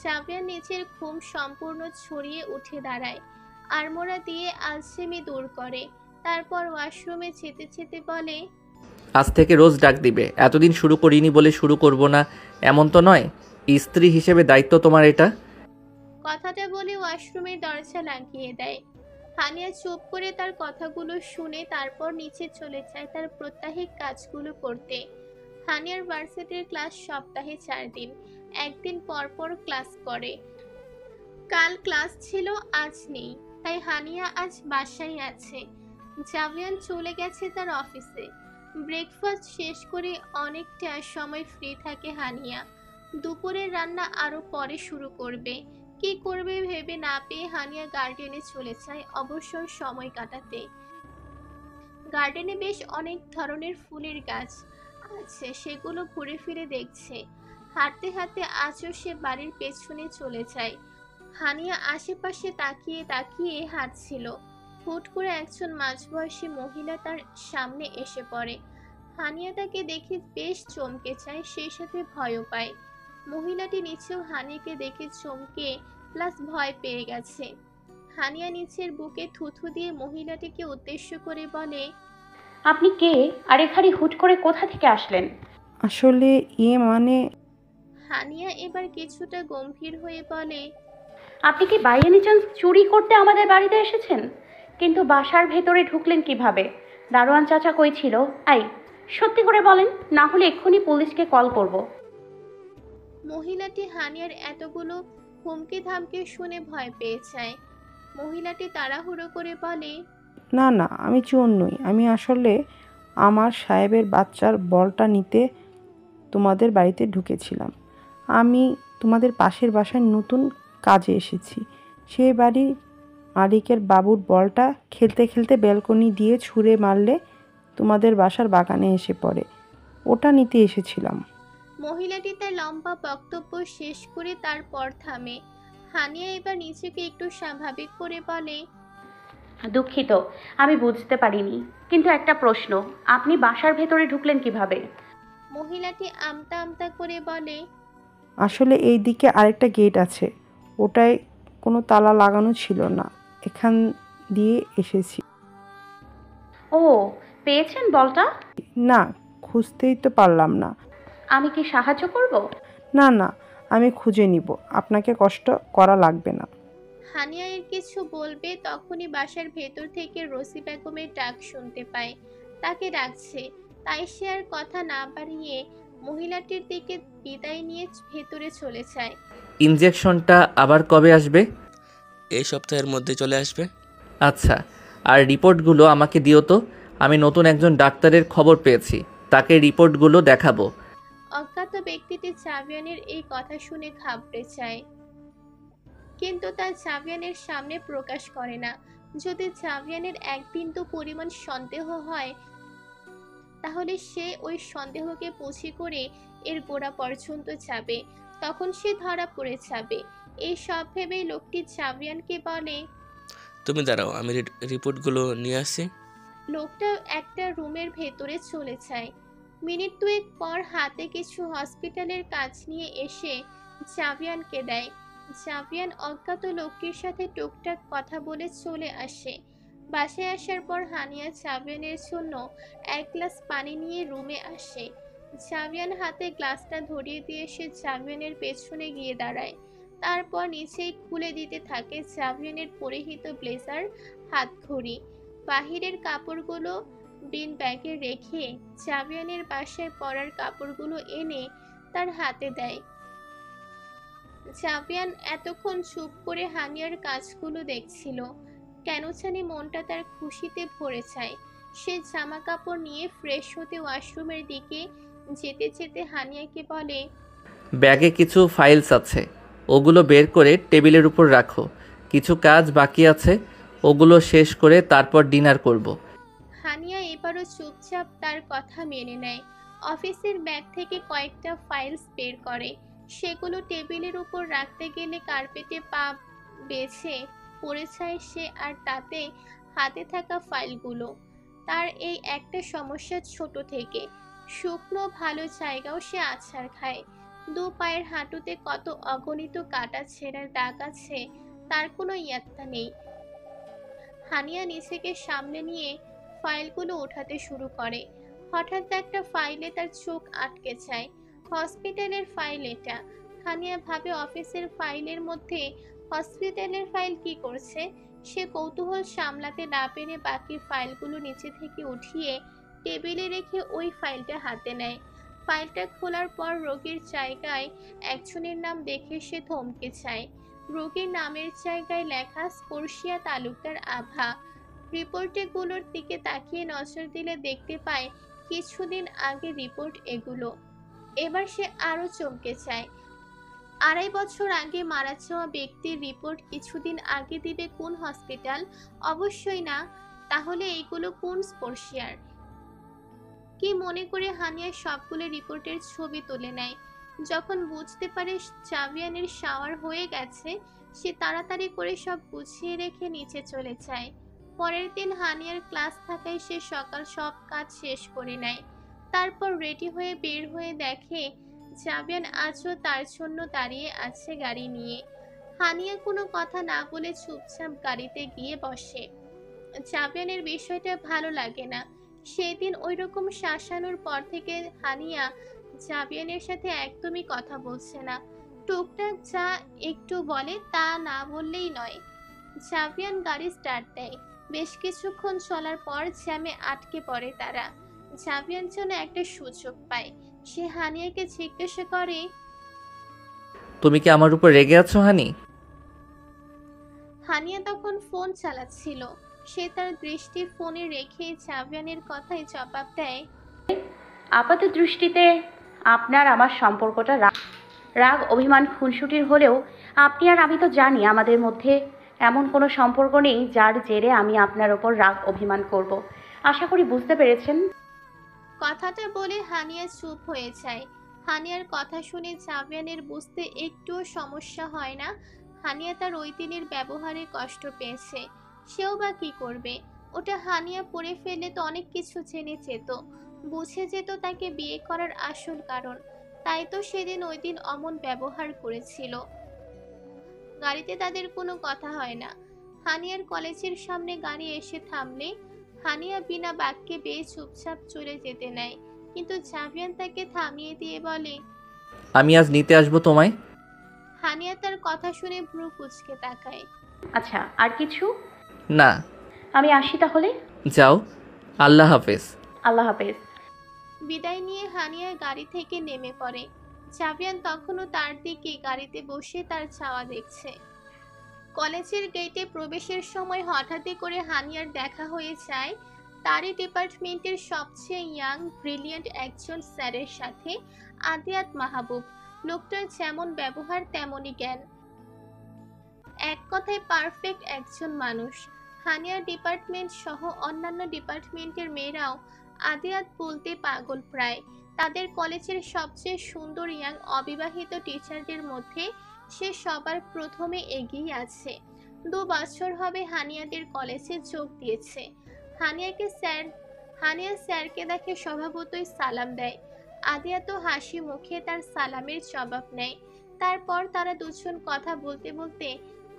Javier নিচের ঘুম সম্পূর্ণ ছড়িয়ে উঠে দাঁড়ায়, আড়মোড়া দিয়ে আলসেমি দূর করে। তারপর ওয়াশরুমে যেতে যেতে বলে, আজ থেকে রোজ ডাক দিবে। এতদিন শুরু করিনি বলে শুরু করব না এমন তো নয়। স্ত্রী হিসেবে দায়িত্ব তোমার এটা। কথাটা বলে ওয়াশরুমের দরজা লাগিয়ে দেয়। হানিয়া চুপ করে তার কথাগুলো শুনে তারপর নিচে চলে যায় তার প্রত্যাহিক কাজগুলো করতে। হানিয়ার ভার্সিটির ক্লাস সপ্তাহে 4 দিন, একদিন পর পর ক্লাস করে। কাল ক্লাস ছিল, আজ নেই, তাই হানিয়া আজ বাসায় আছে। জাভিয়ান চলে গেছে তার অফিসে। ব্রেকফাস্ট শেষ করে অনেকটা সময় ফ্রি থাকে হানিয়া। দুপুরের রান্না আরো পরে শুরু করবে। কি করবে ভেবে না পেয়ে হানিয়া গার্ডেনে চলে যায় অবসর সময় কাটাতে। গার্ডেনে বেশ অনেক ধরনের ফুলের গাছ আছে, সেগুলো ঘুরে ফিরে দেখছে। হাঁটতে হাঁটতে আজও সে বাড়ির পেছনে চলে যায়। হানিয়া আশেপাশে তাকিয়ে তাকিয়ে হাঁটছিল। হুট করে একজন মাঝবয়সী মহিলা তার সামনে এসে পড়ে। হানিয়া তাকে দেখে বেশ চমকে যায়, সেই সাথে ভয়ও পায়। মহিলাটি নিচেও হানিয়াকে দেখে চমকে প্লাস ভয় পেয়ে গেছে। হানিয়া নিচের বুকে থুথু দিয়ে মহিলাটিকে উদ্দেশ্য করে বলে, আপনি কে? আর এখানে হুট করে কোথা থেকে আসলেন? আসলে মানে হানিয়া এবার কিছুটা গম্ভীর হয়ে বলে, আপনি কি বাই এনি চান্স চুরি করতে আমাদের বাড়িতে এসেছেন? কিন্তু বাসার ভেতরে ঢুকলেন কিভাবে? দারোয়ান চাচা কই ছিল? আই, সত্যি করে বলেন, না হলে এক্ষুনি পুলিশকে কল করব। মহিলাটি হানিয়ার এতগুলো হুমকি ধামকি শুনে ভয় পেয়ে যায়। মহিলাটি তাড়াহুড়ো করে বলে, না না, আমি চোর নই। আমি আসলে আমার সাহেবের বাচ্চার বলটা নিতে তোমাদের বাড়িতে ঢুকেছিলাম। আমি তোমাদের পাশের বাসায় নতুন কাজে এসেছি। সেই বাড়ির মালিকের বাবুর বলটা খেলতে খেলতে ব্যালকনি দিয়ে ছুঁড়ে মারলে তোমাদের বাসার বাগানে এসে পড়ে। ওটা নিতে এসেছিলাম। মহিলাটি তার লম্বা বক্তব্য শেষ করে তারপর থামে। হানিয়া এবার নিজেকে একটু স্বাভাবিক করে বলে, দুঃখিত, আমি বুঝতে পারিনি। কিন্তু একটা প্রশ্ন, আপনি বাসার ভেতরে ঢুকলেন কিভাবে? মহিলাটি আমতা আমতা করে বলে, আসলে এই দিকে আরেকটা গেট আছে, ওটায় কোনো তালা লাগানো ছিল না, এখান দিয়ে এসেছি। ও, পেয়েছেন বলটা? না, খুঁজতেই তো পারলাম না। আমি কি সাহায্য করব? না না, আমি খুঁজে নিব, আপনাকে কষ্ট করা লাগবে না। হানিয়া এর কিছু বলবে তখনই বাসার ভেতর থেকে রসি বেগমের ডাক শুনতে পায়। তাকে ডাকছে, তাই সে আর কথা না বাড়িয়ে মহিলাটির দিকে বিদায় নিয়ে ভেতরে চলে যায়। ইনজেকশনটা আবার কবে আসবে? এই সপ্তাহের মধ্যে চলে আসবে। আচ্ছা, আর রিপোর্টগুলো আমাকে দিও তো। আমি নতুন একজন ডাক্তারের খবর পেয়েছি, তাকে রিপোর্টগুলো দেখাবো। অজ্ঞাত ব্যক্তিটি জাভিয়ানের এই কথা শুনে ঘাবড়ে যায়, কিন্তু তা জাভিয়ানের সামনে প্রকাশ করে না। যদি জাভিয়ানের এক বিন্দু পরিমাণ সন্দেহ হয়, তাহলে সে ওই সন্দেহকে পুঁজি করে এর গোড়া পর্যন্ত যাবে। তখন সে ধরা পড়ে যাবে। এই সব ভেবেই লোকটি জাভিয়ানকে বলে, তুমি দাঁড়াও, আমি রিপোর্টগুলো নিয়ে আসি। লোকটা একটা রুমের ভেতরে চলে যায়। মিনিট দুয়েক পর হাতে কিছু হসপিটালের কাজ নিয়ে এসে জাভিয়ানকে দেয়। জাভিয়ান অজ্ঞাত লোকটির সাথে টুকটাক কথা বলে চলে আসে। বাসায় আসার পর হানিয়া জাভিয়ানের জন্য 1 গ্লাস পানি নিয়ে রুমে আসে। জাভিয়ান হাতে গ্লাসটা ধরিয়ে দিয়ে সে জাভিয়ানের পেছনে গিয়ে দাঁড়ায়। তারপর নিচেই খুলে দিতে থাকে জাভিয়ানের পরিহিত ব্লেজার, হাত ঘড়ি। বাহিরের কাপড়গুলো বিন ব্যাগে রেখে জাভিয়ানের বাসায় পরার কাপড়গুলো এনে তার হাতে দেয়। জাভিয়ান এতক্ষণ চুপ করে হানিয়ার কাজগুলো দেখছিল। কেন জানি মনটা তার খুশিতে ভরে যায়। সে জামা কাপড় নিয়ে ফ্রেশ হতে ওয়াশরুমের দিকে যেতে যেতে হানিয়াকে বলে, ব্যাগে কিছু ফাইলস আছে, ওগুলো বের করে টেবিলের উপর রাখো। কিছু কাজ বাকি আছে, ওগুলো শেষ করে তারপর ডিনার করব। হানিয়া এবারও চুপচাপ তার কথা মেনে নেয়। অফিসের ব্যাগ থেকে কয়েকটা ফাইলস বের করে। সেগুলো টেবিলের উপর রাখতে গেলে কার্পেটে পা বেছে পড়ে যায় সে, আর তাতে হাতে থাকা ফাইলগুলো। তার এই একটা সমস্যা ছোট থেকে। শুকনো ভালো জায়গাও সে আছাড় খায়। দু পায়ের হাঁটুতে কত অগণিত কাটা ছেঁড়ার দাগ আছে তার কোনো ইয়াত্তা নেই। হানিয়া নিজেকে সামলে নিয়ে ফাইলগুলো ওঠাতে শুরু করে। হঠাৎ একটা ফাইলে তার চোখ আটকে যায়। হসপিটালের ফাইল এটা। হানিয়া ভাবে অফিসের ফাইলের মধ্যে হসপিটালের ফাইল কি করছে। সে কৌতূহল সামলাতে না পেরে বাকি ফাইলগুলো নিচে থেকে উঠিয়ে টেবিলে রেখে ওই ফাইলটা হাতে নেয়। ফাইলটা খোলার পর রোগীর জায়গায় একজনের নাম দেখে সে থমকে যায়। রোগীর নামের জায়গায় লেখা স্পর্শিয়া তালুকদার আভা। রিপোর্টগুলোর দিকে তাকিয়ে নজর দিলে দেখতে পায় কিছুদিন আগে রিপোর্ট এগুলো। এবার সে আরো চমকে যায়। 2.5 বছর আগে মারা যাওয়া ব্যক্তির রিপোর্ট কিছুদিন আগে দিবে কোন হসপিটাল? অবশ্যই না। তাহলে এইগুলো কোন স্পর্শিয়ার? কি মনে করে হানিয়া সবগুলো রিপোর্টের ছবি তুলে নেয়। যখন বুঝতে পারে জাভিয়ানের শাওয়ার হয়ে গেছে, সে তাড়াতাড়ি করে সব গুছিয়ে রেখে নিচে চলে যায়। পরের দিন হানিয়ার ক্লাস থাকায় সে সকাল সব কাজ শেষ করে নেয়। তারপর রেডি হয়ে বের হয়ে দেখে জাভিয়ান আজও তার জন্য দাঁড়িয়ে আছে গাড়ি নিয়ে। হানিয়া কোনো কথা না বলে চুপচাপ গাড়িতে গিয়ে বসে। জাভিয়ানের বিষয়টা ভালো লাগে না। সেদিন ওইরকম শাসানোর পর থেকে হানিয়া জাভিয়ানের সাথে একদমই কথা বলছে না। টুকটাক যা একটু বলে তা না বললেই নয়। জাভিয়ান গাড়ি স্টার্ট দেয়। বেশ কিছুক্ষণ চলার পর জ্যামে আটকে পড়ে তারা। জাভিয়ান যেন একটা সুযোগ পায়। সে হানিয়াকে জিজ্ঞাসা করে, তুমি কি আমার উপর রেগে আছো হানি? হানিয়া তখন ফোন চালাচ্ছিল। সে তার দৃষ্টি ফোনে রেখে জাভিয়ানের কথায় জবাব দেয়, আপাত দৃষ্টিতে আপনার আমার সম্পর্কটা রাগ অভিমান খুনসুটির হলেও আপনি আর আমি তো জানি আমাদের মধ্যে এমন কোনো সম্পর্ক নেই যার জেরে আমি আপনার ওপর রাগ অভিমান করব। আশা করি বুঝতে পেরেছেন। কথাটা বলে হানিয়া চুপ হয়ে যায়। হানিয়ার কথা শুনে জাভিয়ানের বুঝতে একটুও সমস্যা হয় না। হানিয়া তার ওই দিনের ব্যবহারে কষ্ট পেয়েছে। সেও বা কি করবে? ওটা হানিয়া পড়ে ফেললে তো অনেক কিছু জেনে যেত, বুঝে যেত তাকে বিয়ে করার আসল কারণ। তাই তো সেদিন ওই দিন অমন ব্যবহার করেছিল। গাড়িতে তাদের কোনো কথা হয় না। হানিয়ার কলেজের সামনে গাড়ি এসে থামলে হানিয়া বিনা বাক্যে বেয়ে চুপচাপ চলে যেতে নেয়। কিন্তু জাভিয়ান তাকে থামিয়ে দিয়ে বলে, আমি আজ নিতে আসবো তোমায়। হানিয়া তার কথা শুনে ভ্রু কুঁচকে তাকায়। আচ্ছা, আর কিছু? না। আমি আসি তাহলে। যাও। আল্লাহ হাফেজ। আল্লাহ হাফেজ। বিদায় নিয়ে হানিয়া গাড়ি থেকে নেমে পড়ে। জাভিয়ান তখনও তার দিকে গাড়িতে বসে তার ছাওয়া দেখছে। কলেজের গেটে প্রবেশের সময় হঠাৎই করে হানিয়ার দেখা হয়ে যায় তারই ডিপার্টমেন্টের সবচেয়ে ইয়াং ব্রিলিয়েন্ট একজন স্যারের সাথে, আদিয়াত মাহবুব। লোকটার যেমন ব্যবহার তেমনই জ্ঞান, এক কথায় পারফেক্ট একজন মানুষ। হানিয়ার ডিপার্টমেন্ট সহ অন্যান্য ডিপার্টমেন্টের মেয়েরাও আদিয়াত বলতে পাগল প্রায়। তাদের কলেজের সবচেয়ে সুন্দর ইয়াং অবিবাহিত টিচারদের মধ্যে সে সবার প্রথমে এগিয়ে আছে। 2 বছর হবে হানিয়াদের কলেজে যোগ দিয়েছে। হানিয়া স্যারকে দেখে স্বভাবতই সালাম দেয়। আদিয়া তো হাসি মুখে তার সালামের জবাব নেয়। তারপর তারা দুজন কথা বলতে বলতে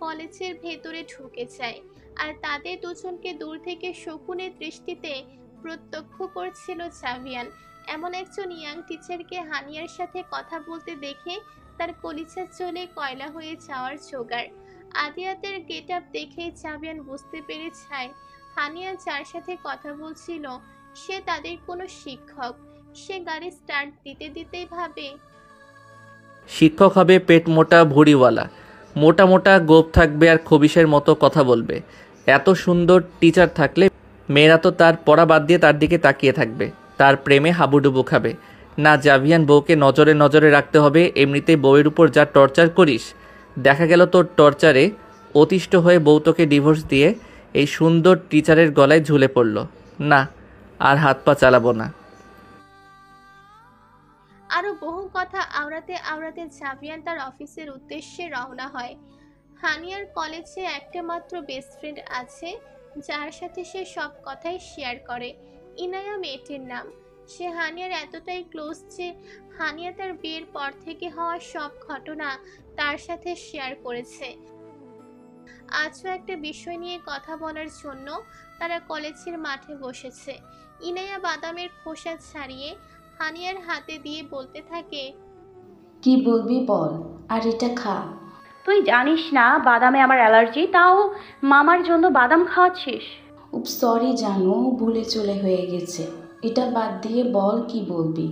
কলেজের ভেতরে ঢুকে যায়। আর তাদের দুজনকে দূর থেকে শকুনের দৃষ্টিতে প্রত্যক্ষ করছিল জাভিয়ান। এমন একজন ইয়াং টিচারকে হানিয়ার সাথে কথা বলতে দেখে তার কলিজা চলে কয়লা হয়ে যাওয়ার জোগাড়। আদিয়াতের গেট আপ দেখে জাভিয়ান বুঝতে পেরে যায় হানিয়া যার সাথে কথা বলছিল সে তাদের কোনো শিক্ষক। সে গাড়ি স্টার্ট দিতে দিতেই ভাবে, শিক্ষক হবে পেট মোটা ভুঁড়িওয়ালা, মোটা মোটা গোঁফ থাকবে আর খবিশের মতো কথা বলবে। এত সুন্দর টিচার থাকলে মেয়েরা তো তার পড়া বাদ দিয়ে তার দিকে তাকিয়ে থাকবে, তার প্রেমে হাবুডুবু খাবে। না, জাভিয়ান বউকে নজরে নজরে রাখতে হবে। এমনিতেই বউয়ের উপর যা টর্চার করিস, দেখা গেল তোর টর্চারে অতিষ্ঠ হয়ে বউ তোকে ডিভোর্স দিয়ে এই সুন্দর টিচারের গলায় ঝুলে পড়ল। না, আর হাত পা চালাবো না। আরো বহু কথা আওড়াতে আওড়াতে জাভিয়ান তার অফিসের উদ্দেশ্যে রওনা হয়। হানিয়ার কলেজে একটা মাত্র বেস্ট ফ্রেন্ড আছে যার সাথে সে সব কথাই শেয়ার করে। ইনায়া মেয়েটির নাম। সে হানিয়ার এতটাই ক্লোজ যে হানিয়া তার বিয়ের পর থেকে হওয়া সব ঘটনা তার সাথে শেয়ার করেছে। আজও একটা বিষয় নিয়ে কথা বলার জন্য তারা কলেজের মাঠে বসেছে। ইনায়া বাদামের খোসা ছাড়িয়ে হানিয়ার হাতে দিয়ে বলতে থাকে, কি বলবি বল, আর এটা খা। তুই জানিস না বাদামে আমার অ্যালার্জি, তাও মামার জন্য বাদাম খাওয়াচ্ছিস? সরি জানো, ভুলে চলে হয়ে গেছে। এটা বাদ দিয়ে বল কি বলবি।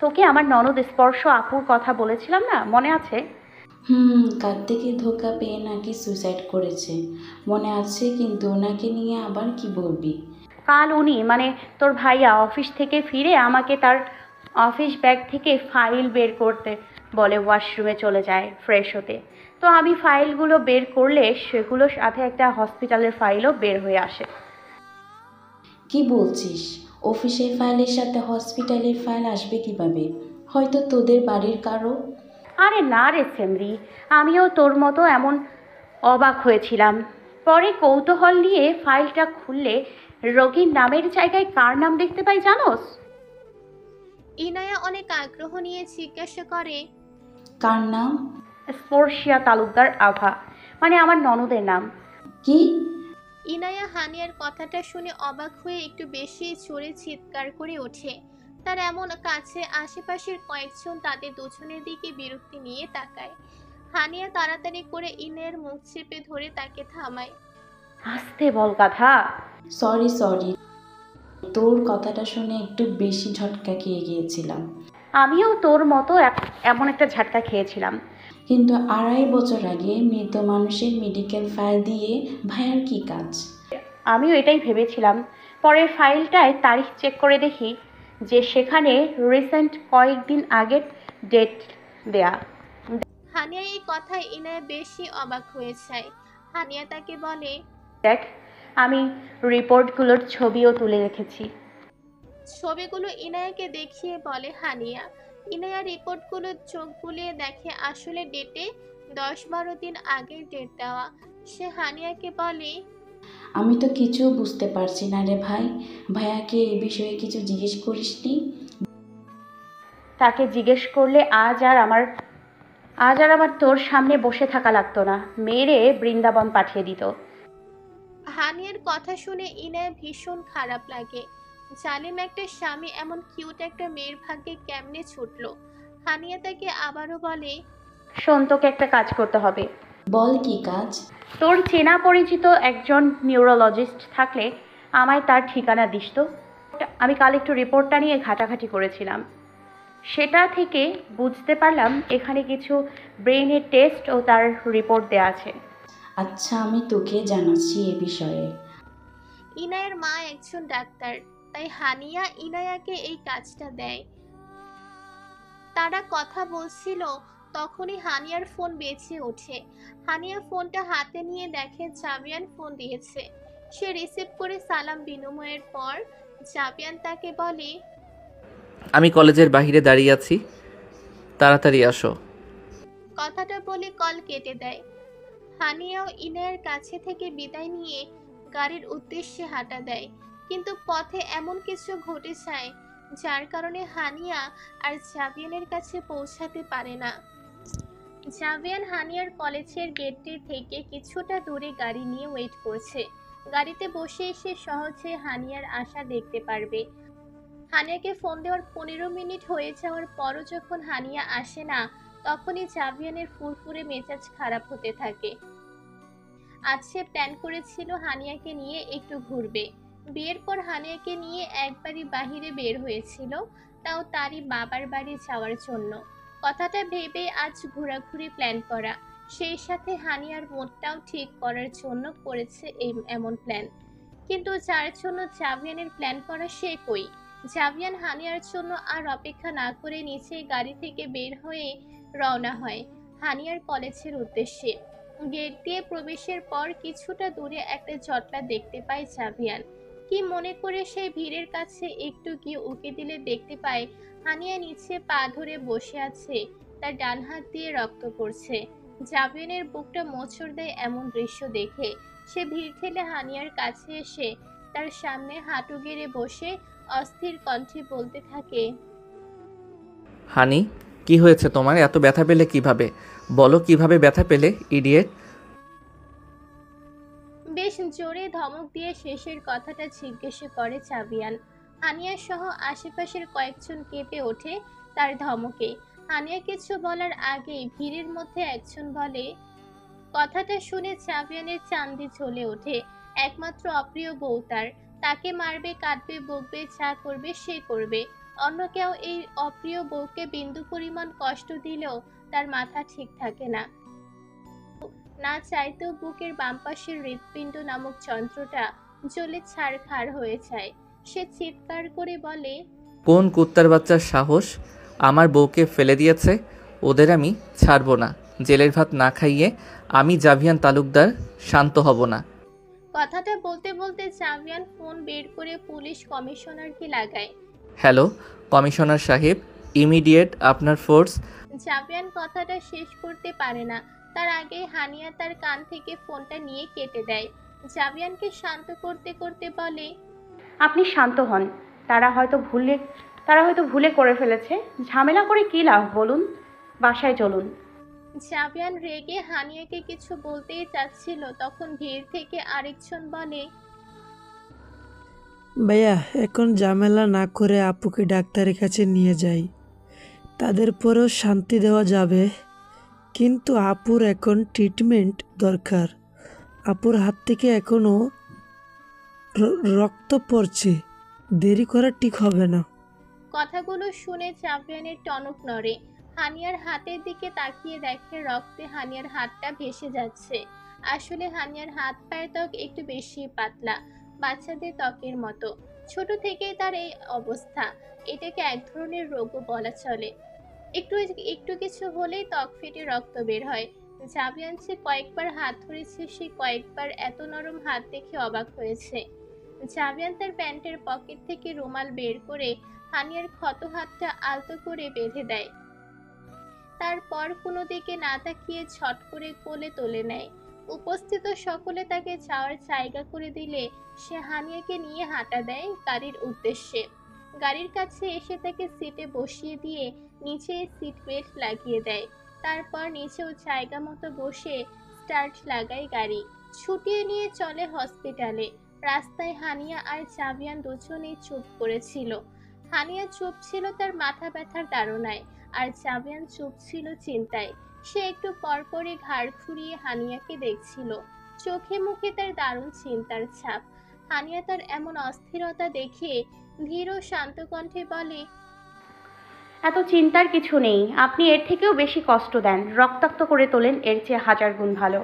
তোকে আমার ননদ স্পর্শ আপুর কথা বলেছিলাম না, মনে আছে? কার থেকে ধোকা পেয়ে নাকি সুইসাইড করেছে মনে আছে, কিন্তু ওনাকে নিয়ে আবার কি বলবি? কাল উনি মানে তোর ভাইয়া অফিস থেকে ফিরে আমাকে তার অফিস ব্যাগ থেকে ফাইল বের করতে বলে, ওয়াশরুমে চলে যায় ফ্রেশ হতে। তো আমি ফাইলগুলো বের করলে সেগুলোর সাথে একটা হসপিটালের ফাইলও বের হয়ে আসে। কি বলছিস? অফিসের ফাইলের সাথে হসপিটালের ফাইল আসবে কিভাবে? হয়তো তোদের বাড়ির কারো। আরে না রে সেমরি, আমিও তোর মতো এমন অবাক হয়েছিলাম। পরে কৌতূহল নিয়ে ফাইলটা খুললে রোগীর নামের জায়গায় কার নাম দেখতে পাই জানোস? ইনায়া অনেক আগ্রহ নিয়ে জিজ্ঞাসা করে, কার নাম? স্পর্শিয়া তালুকদার আভা, মানে আমার ননদের নাম। কি? ইনায়া হানিয়ার কথাটা শুনে অবাক হয়ে একটু বেশি জোরে চিৎকার করে ওঠে। তার এমন কাছে আশেপাশের কয়েকজন তাদের দুজনের দিকে বিরক্তি নিয়ে তাকায়। হানিয়া তাড়াতাড়ি করে ইনায়ার মুখ চেপে ধরে তাকে থামায়। আস্তে বল গাধা। সরি, তোর কথাটা শুনে একটু বেশি ঝটকা খেয়ে গিয়েছিলাম। আমিও তোর মতো এমন একটা ঝাটকা খেয়েছিলাম। কিন্তু 2.5 বছর আগে মৃত মানুষের মেডিকেল ফাইল দিয়ে ভাইয়ার কি কাজ? আমিও এটাই ভেবেছিলাম। পরে ফাইলটায় তারিখ চেক করে দেখি যে সেখানে রিসেন্ট কয়েকদিন আগের ডেট দেয়া। হানিয়া এই কথায় ইনায়া বেশি অবাক হয়ে যায়। হানিয়া তাকে বলে, দেখ, আমি রিপোর্টগুলোর ছবিও তুলে রেখেছি। ছবিগুলো ইনায়াকে দেখিয়ে বলে হানিয়া। ইনায়া রিপোর্টগুলো চোখ বুলিয়ে দেখে আসলে ডেটে 10-12 দিন আগের ডেট দেওয়া। সে হানিয়াকে বলে, আমি তো কিছু বুঝতে পারছি না রে ভাই। ভাইয়াকে এই বিষয়ে কিছু জিজ্ঞেস করিসনি? তাকে জিজ্ঞেস করলে আজ আর আমার তোর সামনে বসে থাকা লাগতো না, মেরে বৃন্দাবন পাঠিয়ে দিত। হানিয়ার কথা শুনে ইনায়া ভীষণ খারাপ লাগে। জালিম একটা স্বামী এমন কিউট একটা মেয়ের ভাগ্যে কেমনে ছুটলো। হানিয়া তাকে আবারও বলে, শোন, তোকে একটা কাজ করতে হবে। বল কি কাজ? তোর চেনা পরিচিত একজন নিউরোলজিস্ট থাকলে আমায় তার ঠিকানা দিস তো। আমি কাল একটু রিপোর্টটা নিয়ে ঘাটাঘাটি করেছিলাম, সেটা থেকে বুঝতে পারলাম এখানে কিছু ব্রেইনের টেস্ট ও তার রিপোর্ট দেওয়া আছে। আচ্ছা, আমি তোকে জানাচ্ছি এ বিষয়ে। ইনায়ের মা একজন ডাক্তার, তাই হানিয়া ইনায়াকে এই কাজটা দেয়। তারা কথা বলছিল, তখনই হানিয়ার ফোন বেজে ওঠে। হানিয়া ফোনটা হাতে নিয়ে দেখে জাবিয়ান ফোন দিয়েছে। সে রিসিভ করে সালাম বিনিময়ের পর জাবিয়ান তাকে বলে, আমি কলেজের বাইরে দাঁড়িয়ে আছি, তাড়াতাড়ি আসো। কথাটা বলে কল কেটে দেয়। হানিয়াও ইনায়ের কাছে থেকে বিদায় নিয়ে গাড়ির উদ্দেশ্যে হাঁটা দেয়। কিন্তু পথে এমন কিছু ঘটে যায় যার কারণে হানিয়া আর জাবিয়ানের কাছে পৌঁছাতে পারে না। জাবিয়ান হানিয়ার কলেজের গেটটি থেকে কিছুটা দূরে গাড়ি নিয়ে ওয়েট করছে। গাড়িতে বসে এসে সহজে হানিয়ার আশা দেখতে পারবে। হানিয়াকে ফোন দেওয়ার 15 মিনিট হয়ে যাওয়ার পরও যখন হানিয়া আসে না, তখনই জাবিয়ানের ফুরফুরে মেজাজ খারাপ হতে থাকে। আজ সে প্ল্যান করেছিল হানিয়াকে নিয়ে একটু ঘুরবে। বিয়ের পর হানিয়াকে নিয়ে একবারই বাহিরে বের হয়েছিল, তাও তারই বাবার বাড়ি যাওয়ার জন্য। কথাটা ভেবে আজ ঘোরাঘুরি প্ল্যান করা, সেই সাথে হানিয়ার মোডটাও ঠিক করার জন্য করেছে এমন প্ল্যান। কিন্তু যার জন্য জাবিয়ানের প্ল্যান করা সে কই? জাবিয়ান হানিয়ার জন্য আর অপেক্ষা না করে নিচে গাড়ি থেকে বের হয়ে রওনা হয় হানিয়ার কলেজের উদ্দেশ্যে। গেট দিয়ে প্রবেশের পর কিছুটা দূরে একটা জটলা দেখতে পায় জাবিয়ান। কি মনে করে সেই ভিড়ের কাছে একটু গিয়ে উকি দিলে দেখতে পায় হানিয়া নিচে পা ধরে বসে আছে, তার ডান হাত দিয়ে রক্ত পড়ছে। জাবিয়ানের বুকটা মোচড় দেয় এমন দৃশ্য দেখে। সে ভিড় ঠেলে হানিয়ার কাছে এসে তার সামনে হাঁটু গেড়ে বসে অস্থির কণ্ঠে বলতে থাকে, হানি, কি হয়েছে তোমার? এত ব্যথা পেলে কিভাবে? বলো কিভাবে ব্যথা পেলে, ইডিয়েট। বেশ জোরে ধমক দিয়ে শেষের কথাটা জিজ্ঞেস করে সাবিয়ান। হানিয়া সহ আশেপাশের কয়েকজন কেঁপে ওঠে তার ধমকে। হানিয়া কিছু বলার আগেই ভিড়ের মধ্যে একজন বলে, কথাটা শুনে সাবিয়ানের চান্দি জ্বলে ওঠে। একমাত্র অপ্রিয় বউ তার, তাকে মারবে, কাটবে, বকবে, যা করবে সে করবে। অন্য কেউ এই অপ্রিয় বউকে বিন্দু পরিমাণ কষ্ট দিলেও তার মাথা ঠিক থাকে না। না চাইতেও বুকের বাম পাশের হৃৎপিণ্ড নামক যন্ত্রটা জ্বলে ছারখার হয়ে যায়। সে চিৎকার করে বলে, কোন কুত্তার বাচ্চার সাহস আমার বউকে ফেলে দিয়েছে? ওদের আমি ছাড়বো না। জেলের ভাত না খাইয়ে আমি জাভিয়ান তালুকদার শান্ত হব না। কথাটা বলতে বলতে সাবিয়ান ফোন বের করে পুলিশ কমিশনারকে লাগায়। হ্যালো কমিশনার সাহেব, ইমিডিয়েট আপনার ফোর্স। সাবিয়ান কথাটা শেষ করতে পারে না, তার আগে হানিয়া তার কান থেকে ফোনটা নিয়ে কেটে দেয়। জাবিয়ানকে শান্ত করতে করতে বলে, আপনি শান্ত হন। তারা হয়তো ভুলে করে ফেলেছে। ঝামেলা করে কী লাভ বলুন? বাসায় চলুন। জাবিয়ান রেগে হানিয়াকে কিছু বলতেই চাচ্ছিল, তখন ভিড় থেকে আরেকজন বলে, ভাইয়া এখন ঝামেলা না করে আপুকে ডাক্তারের কাছে নিয়ে যাই, তাদের পরেও শান্তি দেওয়া যাবে। কিন্তু আপুর এখন ট্রিটমেন্ট দরকার। আপুর হাত থেকে এখনো রক্ত পড়ছে, দেরি করা ঠিক হবে না। কথাগুলো শুনে জাবিয়ানের টনক নড়ে। হানিয়ার হাতের দিকে তাকিয়ে দেখে রক্তে হানিয়ার হাতটা ভেসে যাচ্ছে। আসলে হানিয়ার হাত পায়ের ত্বক একটু বেশি পাতলা, বাচ্চাদের ত্বকের মতো। ছোট থেকেই তার এই অবস্থা। এটাকে এক ধরনের রোগও বলা চলে। একটু একটু কিছু হলেই ত্বক ফেটে রক্ত বের হয়। জাবিয়ান সে কয়েকবার হাত ধরেছে, সে কয়েকবার এত নরম হাত দেখে অবাক হয়েছে। জাবিয়ান তার প্যান্টের পকেট থেকে রুমাল বের করে হানিয়ার ক্ষত হাতটা আলতো করে বেঁধে দেয়। তারপর কোনো দিকে না তাকিয়ে ছট করে কোলে তুলে নেয়। উপস্থিত সকলে তাকে যাওয়ার জায়গা করে দিলে সে হানিয়াকে নিয়ে হাঁটা দেয় গাড়ির উদ্দেশ্যে। গাড়ির কাছে এসে তাকে সিটে বসিয়ে দিয়ে নিচে সিট বেল্ট লাগিয়ে দেয়। তারপর নিচেও জায়গা মতো বসে স্টার্ট লাগায় গাড়ি। ছুটিয়ে নিয়ে চলে হসপিটালে। রাস্তায় হানিয়া আর জাবিয়ান দুজনেই চুপ করেছিল। হানিয়া চুপ ছিল তার মাথা ব্যথার তাড়নায়, আর জাবিয়ান চুপ ছিল চিন্তায়। সে একটু পরপরই ঘাড় ঘুরিয়ে হানিয়াকে দেখছিল, চোখে মুখে তার দারুণ চিন্তার ছাপ। হানিয়া তার এমন অস্থিরতা দেখে ধীর ও শান্ত কণ্ঠে বলে, এত চিন্তার কিছু নেই। আপনি এর থেকেও বেশি কষ্ট দেন, রক্তাক্ত করে তোলেন, এর চেয়ে হাজার গুণ ভালো।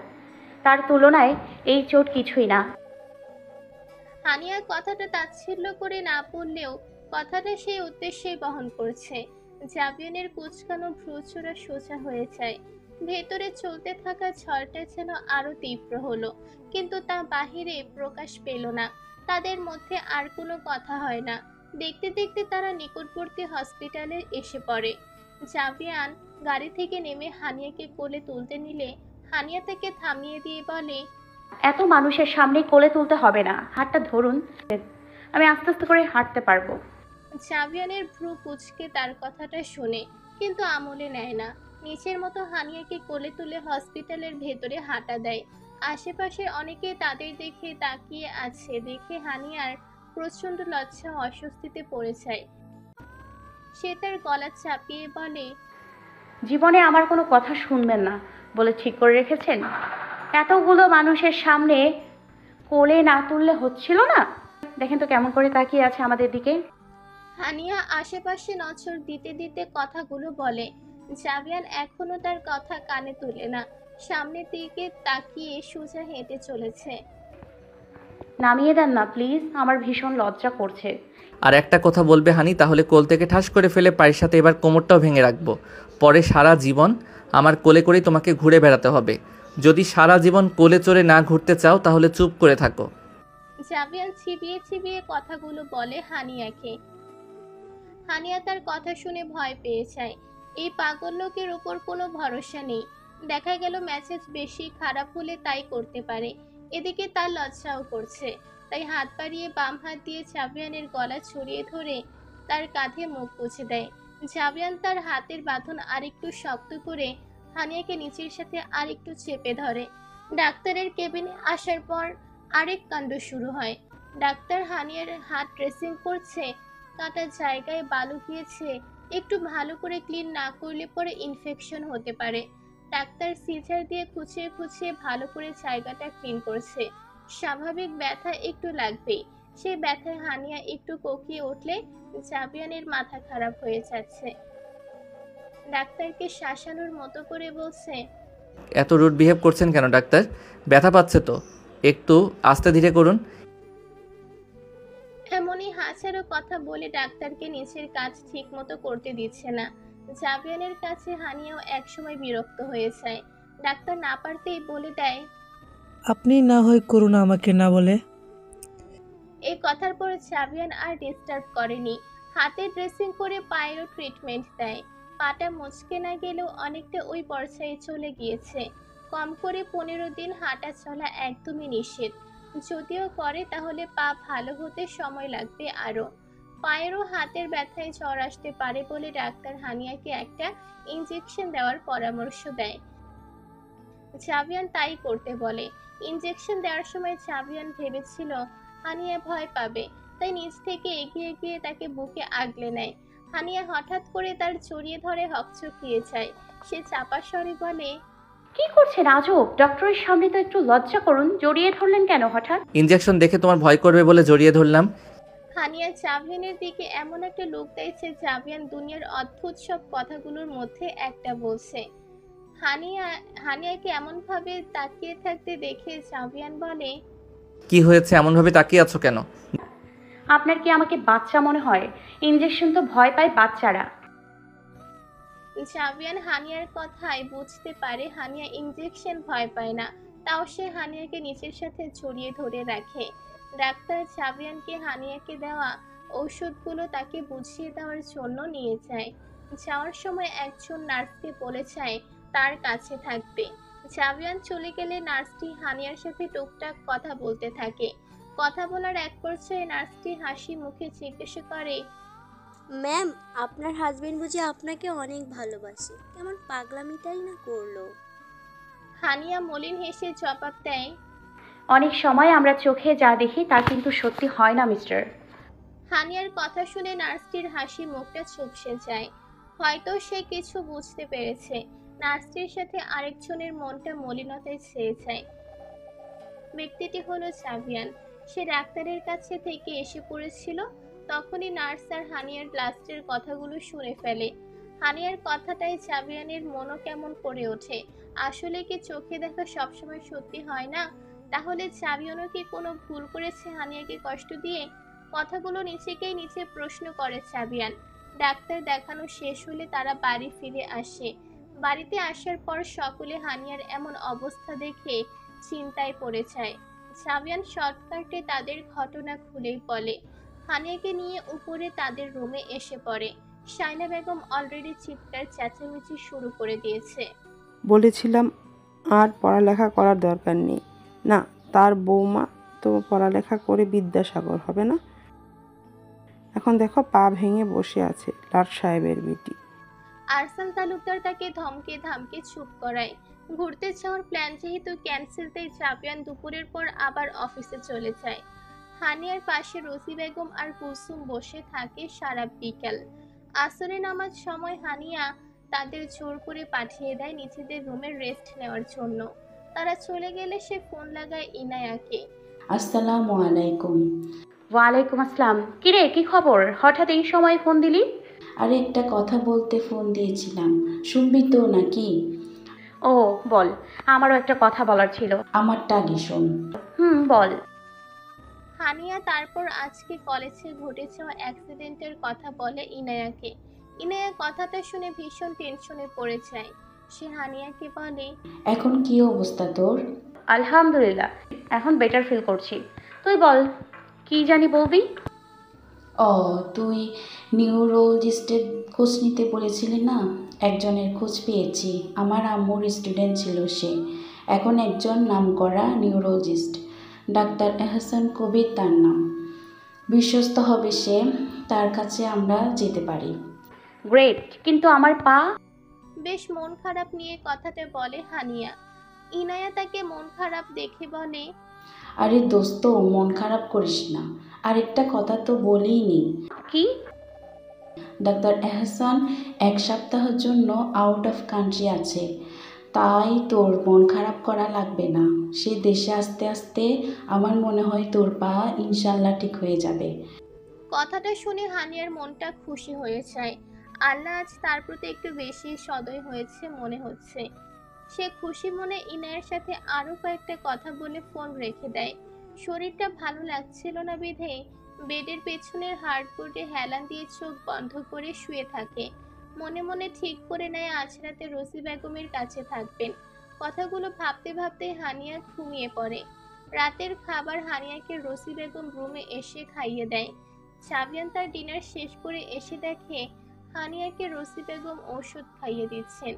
তার তুলনায় এই চোট কিছুই না। হানিয়া কথাটা তাচ্ছিল্য করে না বললেও কথাটা সেই উদ্দেশ্যেই বহন করছে। জাবিয়ানের কুচকানো ভ্রুচোরা সোজা হয়ে যায়। ভেতরে চলতে থাকা ঝড়টা যেন আরো তীব্র হলো, কিন্তু তা বাহিরে প্রকাশ পেল না। তাদের মধ্যে আর কোনো কথা হয় না। দেখতে দেখতে তারা নিকটবর্তী হসপিটালে এসে পড়ে। জাবিয়ান গাড়ি থেকে নেমে হানিয়াকে কোলে তুলতে নিলে হানিয়া তাকে থামিয়ে দিয়ে বলে, এত মানুষের সামনে কোলে তুলতে হবে না, হাতটা ধরুন, আমি আস্তে আস্তে করে হাঁটতে পারবো। জাবিয়ানের ভ্রু কুঁচকে তার কথাটা শুনে, কিন্তু আমলে নেয় না। নিচের মতো হানিয়াকে কোলে তুলে হসপিটালের ভেতরে হাঁটা দেয়। আশেপাশে অনেকে তাদের দেখে তাকিয়ে আছে দেখে হানিয়ার প্রচন্ড লজ্জা ও অস্বস্তিতে পড়ে যায়। সে তার গলা চাপিয়ে বলে, জীবনে আমার কোনো কথা শুনবেন না বলে ঠিক করে রেখেছেন? এতগুলো মানুষের সামনে কোলে না তুললে হচ্ছিল না? দেখেন তো কেমন করে তাকিয়ে আছে আমাদের দিকে। হানিয়া আশেপাশে নজর দিতে দিতে কথাগুলো বলে। জাবিয়ান এখনো তার কথা কানে তুলে না, সামনের দিকে তাকিয়ে সোজা হেঁটে চলেছে। নামিয়ে দেন না প্লিজ, আমার ভীষণ লজ্জা করছে। আর একটা কথা বলবে হানি, তাহলে কোল থেকে ঠাস করে ফেলে পায়ের সাথে এবার কোমরটাও ভেঙে রাখবো। পরে সারা জীবন আমার কোলে করেই তোমাকে ঘুরে বেড়াতে হবে। যদি সারা জীবন কোলে চড়ে না ঘুরতে চাও তাহলে চুপ করে থাকো। জাবিয়ান চিবিয়ে চিবিয়ে কথাগুলো বলে হানিয়াকে। হানিয়া তার কথা শুনে ভয় পেয়ে যায়। এই পাগল লোকের উপর কোনো ভরসা নেই। দেখা গেল মেসেজ বেশি খারাপ হলে তাই করতে পারে। এদিকে তার লজ্জাও করছে। তাই হাত বাড়িয়ে বাম হাত দিয়ে জাবিয়ানের গলা ছড়িয়ে ধরে তার কাঁধে মুখ গুজে দেয়। জাবিয়ান তার হাতের বাঁধন আরেকটু শক্ত করে হানিয়াকে নিচের সাথে আরেকটু চেপে ধরে। ডাক্তারের কেবিনে আসার পর আরেক কাণ্ড শুরু হয়। ডাক্তার হানিয়ার হাত ড্রেসিং করছে, কাটা জায়গায় বালু গিয়েছে, একটু ভালো করে ক্লিন না করলে পরে ইনফেকশন হতে পারে। ডাক্তার সিজার দিয়ে খুঁচিয়ে খুঁচিয়ে ভালো করে জায়গাটা ক্লিন করছে। স্বাভাবিক ব্যথা একটু লাগবেই, সেই ব্যথায় হানিয়া একটু কোকিয়ে উঠলে জাবিয়ানের মাথা খারাপ হয়ে যাচ্ছে। ডাক্তারকে শাসানোর মতো করে বলছে, এত রুড বিহেভ করছেন কেন ডাক্তার? ব্যথা পাচ্ছে তো, একটু আস্তে ধীরে করুন। এমনই হাজারো কথা বলে ডাক্তারকে নিচের কাজ ঠিক মতো করতে দিচ্ছে না। জাবিয়ানের কাছে হানিয়াও একসময় বিরক্ত হয়ে যায়। ডাক্তার না পারতেই বলে দেয়, আপনি না হয় করুন আমাকে না বলে। এই কথার পর জাবিয়ান আর ডিস্টার্ব করেনি। হাতে ড্রেসিং করে পায়েরও ট্রিটমেন্ট দেয়। পাটা মুচকে না গেলেও অনেকটা ওই পর্যায়ে চলে গিয়েছে। কম করে 15 দিন হাঁটা চলা একদমই নিষেধ। যদিও করে তাহলে পা ভালো হতে সময় লাগবে আরো। পায়েরও হাতের ব্যথায় জ্বর আসতে পারে বলে ডাক্তার হানিয়াকে একটা ইনজেকশন দেওয়ার পরামর্শ দেয়। জাবিয়ান তাই করতে বলে। ইনজেকশন দেওয়ার সময় জাবিয়ান ভেবেছিল হানিয়া ভয় পাবে, তাই নিজ থেকে এগিয়ে গিয়ে তাকে বুকে আগলে নেয়। হানিয়া হঠাৎ করে তার জড়িয়ে ধরে হকচকিয়ে যায়। সে চাপা স্বরে বলে, কি করছেন আজব? ডক্টরের সামনে তো একটু লজ্জা করুন, জড়িয়ে ধরলেন কেন হঠাৎ? ইনজেকশন দেখে তোমার ভয় করবে বলে জড়িয়ে ধরলাম। হানিয়া জাবিয়ানের দিকে এমন একটা লোক দিয়েছে জাবিয়ান দুনিয়ার অদ্ভুত সব কথাগুলোর মধ্যে একটা বলছে। হানিয়াকে এমন ভাবে তাকিয়ে থাকতে দেখে জাবিয়ান বলে, কি হয়েছে, এমনভাবে তাকিয়ে আছো কেন? আপনার কি আমাকে বাচ্চা মনে হয়? ইনজেকশন তো ভয় পায় বাচ্চারা। জাবিয়ান হানিয়ার কথায় বুঝতে পারে হানিয়া ইনজেকশন ভয় পায় না, তাও সে হানিয়াকে নিচের সাথে জড়িয়ে ধরে রাখে। ডাক্তার জাবিয়ানকে হানিয়াকে দেওয়া ঔষধগুলো তাকে বুঝিয়ে দেওয়ার জন্য নিয়ে যায়। যাওয়ার সময় একজন নার্সকে বলে যায় তার কাছে থাকবে। জাবিয়ান চলে গেলে নার্সটি হানিয়ার সাথে টুকটাক কথা বলতে থাকে। কথা বলার এক পর্যায়ে নার্সটি হাসি মুখে জিজ্ঞাসা করে, ম্যাম, আপনার হাজবেন্ড বুঝি আপনাকে অনেক ভালোবাসে, কেমন পাগলামিটাই না করলো। হানিয়া মলিন হেসে জবাব দেয়, অনেক সময় আমরা চোখে যা দেখি তা কিন্তু সত্যি হয় না মিস্টার। হানিয়ার কথা শুনে নার্সটির হাসি মুখটা চুপসে যায়। হয়তো সে কিছু বুঝতে পেরেছে। নার্সটির সাথে আরেকজনের মনটা মলিনতায় ছেয়ে যায়। ব্যক্তিটি হলো জাবিয়ান। সে ডাক্তারের কাছে থেকে এসে পড়েছিল। তখনই নার্স আর হানিয়ার লাস্টের কথাগুলো শুনে ফেলে। হানিয়ার কথাটাই জাবিয়ানের মনও কেমন করে ওঠে। আসলে কি চোখে দেখা সবসময় সত্যি হয় না? তাহলে জাবিয়ানও কি কোনো ভুল করেছে হানিয়াকে কষ্ট দিয়ে? কথাগুলো নিজেকেই নিচে প্রশ্ন করে জাবিয়ান। ডাক্তার দেখানো শেষ হলে তারা বাড়ি ফিরে আসে। বাড়িতে আসার পর সকলে হানিয়ার এমন অবস্থা দেখে চিন্তায় পড়ে যায়। জাবিয়ান শর্টকাটে তাদের ঘটনা খুলেই বলে। হানিয়াকে নিয়ে উপরে তাদের রুমে এসে পড়ে। শাইলা বেগম অলরেডি চিৎকার চেঁচামেচি শুরু করে দিয়েছে। বলেছিলাম আর পড়ালেখা করার দরকার নেই। না, তার বৌমা তো পড়ালেখা করে বিদ্যাসাগর হবে না? এখন দেখো পা ভেঙে বসে আছে লাট সাহেবের বেটি। আরসাল তালুকদার তাকে ধমকে ধামকে চুপ করায়। ঘুরতে যাওয়ার প্ল্যান যেহেতু ক্যান্সেল, তাই জাবিয়ান দুপুরের পর আবার অফিসে চলে যায়। হানিয়ার পাশে রোজি বেগম আর কুলসুম বসে থাকে সারা বিকেল। আসরে নামাজ সময় হানিয়া তাদের জোর করে পাঠিয়ে দেয় নিজেদের রুমে রেস্ট নেওয়ার জন্য। তারা চলে গেলে সে ফোন লাগায় ইনায়াকে। আসসালামু আলাইকুম। ওয়ালাইকুম আসসালাম। কিরে, কি খবর? হঠাৎ এই সময় ফোন দিলি? আরে একটা কথা বলতে ফোন দিয়েছিলাম, শুনবি তো নাকি? ও বল, আমারও একটা কথা বলার ছিল। আমারটা আগে শোন। বল। হানিয়া তারপর আজকে কলেজে ঘটে যাওয়া অ্যাক্সিডেন্টের কথা বলে ইনায়াকে। ইনায়া কথাটা শুনে ভীষণ টেনশনে পড়ে যায়। সে হানিয়াকে বলে, এখন কি অবস্থা তোর? আলহামদুলিল্লাহ, এখন বেটার ফিল করছি। তুই বল, কি জানি বলবি? ও, তুই নিউরোলজিস্টের খোঁজ নিতে বলেছিলি না? একজনের খোঁজ পেয়েছি। আমার আম্মুর স্টুডেন্ট ছিল সে, এখন একজন নামকরা নিউরোলজিস্ট। ডাক্তার এহসান কবির তার নাম। বিশ্বস্ত হবে সে, তার কাছে আমরা যেতে পারি। গ্রেট, কিন্তু আমার পা? বেশ মন খারাপ নিয়ে কথাটা বলে হানিয়া। ইনায়া তাকে মন খারাপ দেখে বলে, আরে দোস্ত, মন খারাপ করিস না, আরেকটা কথা তো বলেই নি। কি? ডাক্তার এহসান 1 সপ্তাহের জন্য আউট অফ কান্ট্রি আছে, তাই তোর মন খারাপ করা লাগবে না। সে দেশে আসতে আসতে আমার মনে হয় তোর পা ইনশাল্লাহ ঠিক হয়ে যাবে। কথাটা শুনে হানিয়ার মনটা খুশি হয়ে যায়। আল্লাহ আজ তার প্রতি একটু বেশি সদয় হয়েছে মনে হচ্ছে। সে খুশি মনে ইনায়ের সাথে আরো কয়েকটা কথা বলে ফোন রেখে দেয়। শরীরটা ভালো লাগছিল না বিধে বেডের পেছনের হার্ডবোর্ডে হেলান দিয়ে চোখ বন্ধ করে শুয়ে থাকে। মনে মনে ঠিক করে নেয় আজ রাতে রসি বেগমের কাছে থাকবেন। কথাগুলো ভাবতে ভাবতে হানিয়া ঘুমিয়ে পড়ে। রাতের খাবার হানিয়াকে রসি বেগম রুমে এসে খাইয়ে দেয়। সাবিয়ান তার ডিনার শেষ করে এসে দেখে হানিয়াকে রসি বেগম ঔষধ খাইয়ে দিচ্ছেন।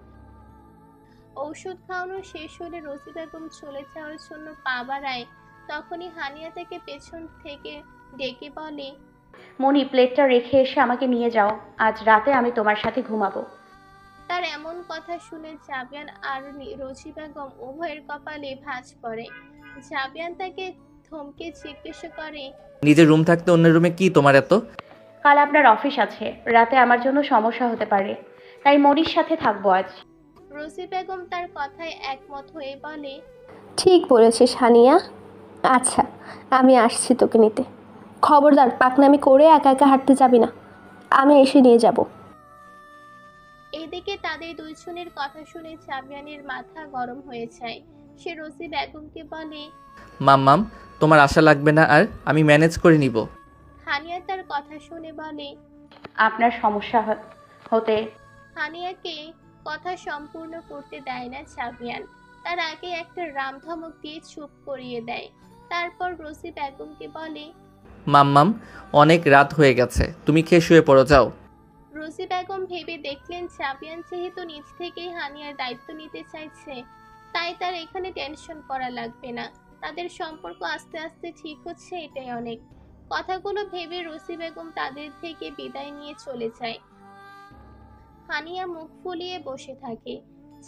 ঔষধ খাওয়ানো শেষ হলে রসি বেগম চলে যাওয়ার জন্য পা বাড়ায়। তখনই হানিয়া তাকে পেছন থেকে ডেকে বলে, মনি, প্লেটটা রেখে এসে আমাকে নিয়ে যাও, আজ রাতে আমি তোমার সাথে ঘুমাবো। তার এমন কথা শুনে জাবিয়ান আর রসি বেগম উভয়ের কপালে ভাঁজ পড়ে। জাবিয়ান তাকে ধমকে জিজ্ঞাসা করে, নিজের রুম থাকতে অন্য রুমে কি তোমার এত? কাল আপনার অফিস আছে, রাতে আমার জন্য সমস্যা হতে পারে, তাই মনির সাথে থাকবো আজ। রসি বেগম তার কথায় একমত হয়ে বলে, ঠিক বলেছিস হানিয়া। আচ্ছা, আমি আসছি তোকে নিতে। খবরদার পাকনামি করে একা একা হাঁটতে যাবি না, আমি এসে নিয়ে যাব। এদিকে তাদের দুইজনের কথা শুনে জাবিয়ানের মাথা গরম হয়ে যায়। সে রসি বেগমকে বলে, মাম্মাম, তোমার আশা লাগবে না, আর আমি ম্যানেজ করে নিব। হানিয়া তার কথা শুনে বলে, আপনার সমস্যা হতে। হানিয়াকে কথা সম্পূর্ণ করতে দেয় না জাবিয়ান। তার আগে একটা রামধমক দিয়ে চুপ করিয়ে দেয়। তারপর রসি বেগমকে বলে, মাম্মাম, অনেক রাত হয়ে গেছে, তুমি খেয়ে শুয়ে পড়ো, যাও। রসি বেগম ভেবে দেখলেন জাবিয়ান যেহেতু নিজ থেকেই হানিয়ার দায়িত্ব নিতে চাইছে, তাই তার এখানে টেনশন করা লাগবে না। তাদের সম্পর্ক আস্তে আস্তে ঠিক হচ্ছে, এটাই অনেক। কথাগুলো ভেবে রসি বেগম তাদের থেকে বিদায় নিয়ে চলে যায়। হানিয়া মুখ ফুলিয়ে বসে থাকে।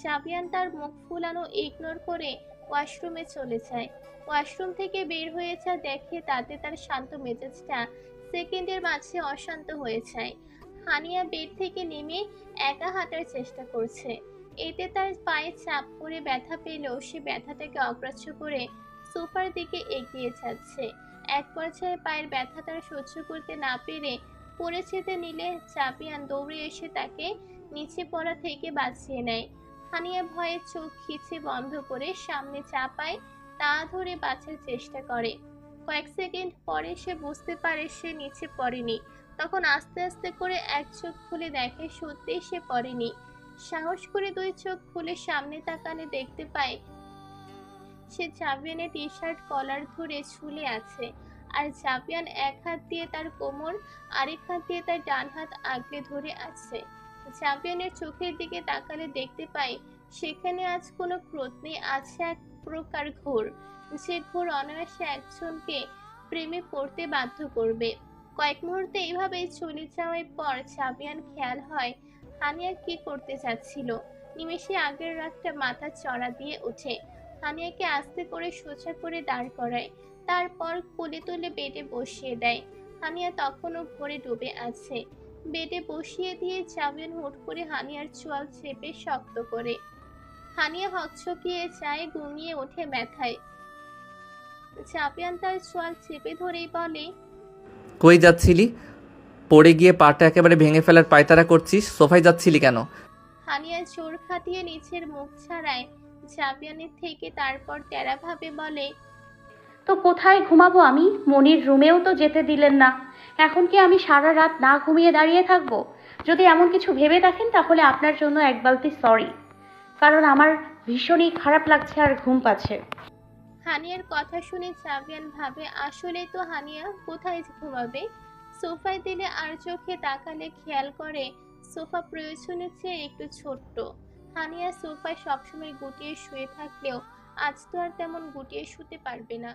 জাবিয়ান তার মুখ ফুলানো ইগনোর করে ওয়াশরুমে চলে যায়। ওয়াশরুম থেকে বের হয়ে যা দেখে তাতে তার শান্ত মেজাজটা সেকেন্ডের মাঝে অশান্ত হয়ে যায়। হানিয়া বেড থেকে নেমে একা হাঁটার চেষ্টা করছে। এতে তার পায়ে চাপ পড়ে ব্যথা পেলেও সে ব্যথাটাকে অগ্রাহ্য করে সোফার দিকে এগিয়ে যাচ্ছে। এক পর্যায়ে পায়ের ব্যথা তার সহ্য করতে না পেরে পড়ে যেতে নিলে জাবিয়ান দৌড়ে এসে তাকে নিচে পড়া থেকে বাঁচিয়ে নেয়। হানিয়া ভয়ে চোখ খিচে বন্ধ করে সামনে চাপায় তা ধরে বাঁচার চেষ্টা করে। কয়েক সেকেন্ড পরে সে বুঝতে পারে সে নিচে পড়েনি। তখন আস্তে আস্তে করে এক চোখ খুলে দেখে সত্যিই সে পড়েনি। সাহস করে দুই চোখ খুলে সামনে তাকানে দেখতে পায় সে জাবিয়ানের টি শার্ট কলার ধরে ঝুলে আছে, আর জাবিয়ান এক হাত দিয়ে তার কোমর, আরেক হাত দিয়ে তার ডান হাত আগলে ধরে আছে। জাবিয়ানের চোখের দিকে তাকালে দেখতে পাই সেখানে আজ কোনো ক্রোধ নেই, আছে এক প্রকার ঘোর, যে ঘোর অনায়াসে একজনকে প্রেমে পড়তে বাধ্য করবে। কয়েক মুহূর্তে এইভাবেই চলে যাওয়ার পর জাবিয়ান খেয়াল হয় হানিয়া কি করতে যাচ্ছিল। নিমেষে আগের রাতটা মাথা চড়া দিয়ে ওঠে। হানিয়াকে আস্তে করে সোজা করে দাঁড় করায়, তারপর কোলে তুলে বেডে বসিয়ে দেয়। হানিয়া তখনও ভরে ডুবে আছে। বেডে বসিয়ে দিয়ে জাবিয়ান হুট করে হানিয়ার চোয়াল চেপে শক্ত করে। হানিয়া হকচকিয়ে যায়, ঘুমিয়ে ওঠে ব্যথায়। জাবিয়ান তার চোয়াল চেপে ধরেই বলে, কই যাচ্ছিলি? পড়ে গিয়ে পাটা একেবারে ভেঙে ফেলার পায়তারা করছিস, সোফায় যাচ্ছিলি কেন? হানিয়া জোর খাটিয়ে নিচের মুখ ছাড়ায় জাবিয়ানের থেকে, তারপর তেড়াভাবে বলে, তো কোথায় ঘুমাবো আমি? মনির রুমেও তো যেতে দিলেন না। এখন কি আমি সারা রাত না ঘুমিয়ে দাঁড়িয়ে থাকবো? যদি এমন কিছু ভেবে থাকেন তাহলে আপনার জন্য এক বালতি সরি, কারণ আমার ভীষণই খারাপ লাগছে আর ঘুম পাচ্ছে। হানিয়ার কথা শুনে জাবিয়ান ভাবে আসলে তো হানিয়া কোথায় ঘুমাবে, সোফায় দিলে, আর চোখে তাকালে খেয়াল করে সোফা প্রয়োজনের চেয়ে একটু ছোট্ট। হানিয়া সোফায় সবসময় গুটিয়ে শুয়ে থাকলেও আজ তো আর তেমন গুটিয়ে শুতে পারবে না।